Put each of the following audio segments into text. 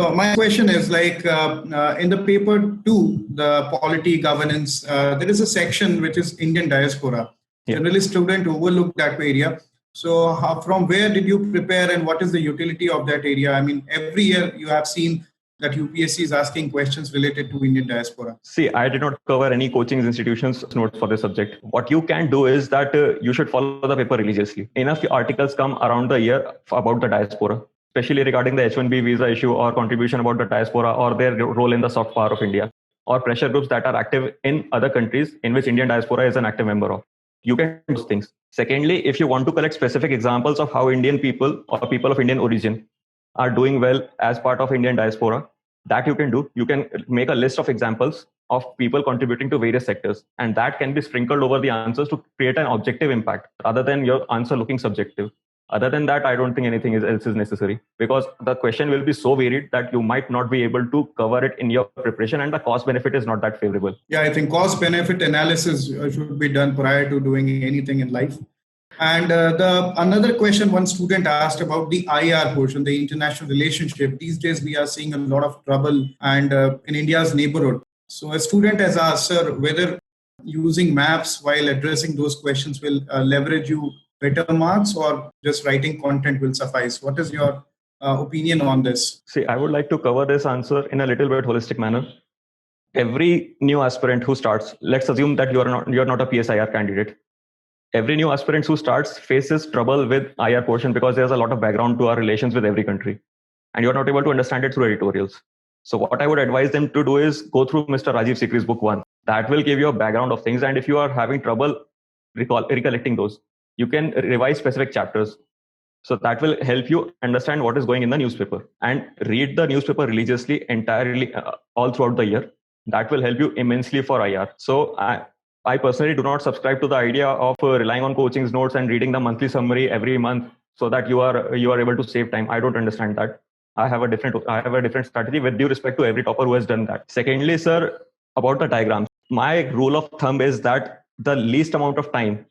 So my question is in the paper 2, the polity governance, there is a section which is Indian diaspora. Yeah. Generally, student overlook that area. So from where did you prepare and what is the utility of that area? I mean, every year you have seen that UPSC is asking questions related to Indian diaspora. See, I did not cover any coaching institutions notes for this subject. What you can do is that you should follow the paper religiously. Enough articles come around the year about the diaspora, especially regarding the H-1B visa issue or contribution about the diaspora or their role in the soft power of India, or pressure groups that are active in other countries in which Indian diaspora is an active member of. You can do those things. Secondly, if you want to collect specific examples of how Indian people or people of Indian origin are doing well as part of Indian diaspora, that you can do. You can make a list of examples of people contributing to various sectors, and that can be sprinkled over the answers to create an objective impact rather than your answer looking subjective. Other than that, I don't think anything else is necessary, because the question will be so varied that you might not be able to cover it in your preparation, and the cost benefit is not that favorable. Yeah, I think cost benefit analysis should be done prior to doing anything in life. And another question one student asked about the IR portion, the international relationship. These days we are seeing a lot of trouble and in India's neighborhood. So a student has asked, sir, whether using maps while addressing those questions will leverage you better marks, or just writing content will suffice? What is your opinion on this? See, I would like to cover this answer in a little bit holistic manner. Every new aspirant who starts, let's assume that you're not a PSIR candidate. Every new aspirant who starts faces trouble with IR portion because there's a lot of background to our relations with every country, and you're not able to understand it through editorials. So what I would advise them to do is go through Mr. Rajiv Sikri's book 1. That will give you a background of things, and if you are having trouble recollecting those, you can revise specific chapters. So that will help you understand what is going in the newspaper, and read the newspaper religiously entirely all throughout the year. That will help you immensely for IR. So I personally do not subscribe to the idea of relying on coaching's notes and reading the monthly summary every month so that you are able to save time. I don't understand that. I have a different strategy, with due respect to every topper who has done that. Secondly, sir, about the diagrams, my rule of thumb is that the least amount of time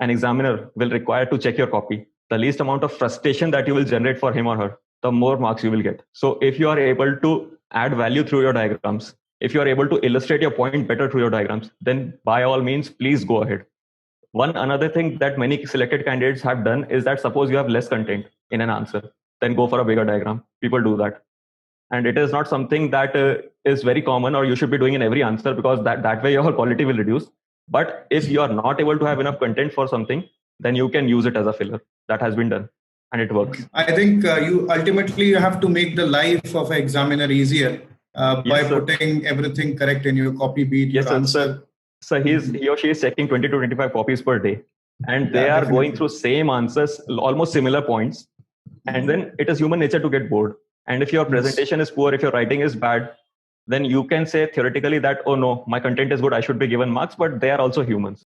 an examiner will require to check your copy, the least amount of frustration that you will generate for him or her, the more marks you will get. So if you are able to add value through your diagrams, if you are able to illustrate your point better through your diagrams, then by all means, please go ahead. One another thing that many selected candidates have done is that suppose you have less content in an answer, then go for a bigger diagram. People do that. And it is not something that is very common or you should be doing in every answer, because that way your quality will reduce. But if you are not able to have enough content for something, then you can use it as a filler. That has been done and it works. I think you ultimately have to make the life of an examiner easier. By putting everything correct in your copy beat, yes, your answer. So he or she is checking 20 to 25 copies per day, and they are going through same answers, almost similar points, and then it is human nature to get bored. And if your presentation is poor, if your writing is bad, then you can say theoretically that, oh no, my content is good, I should be given marks, but they are also humans.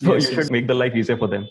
So you should make the life easier for them.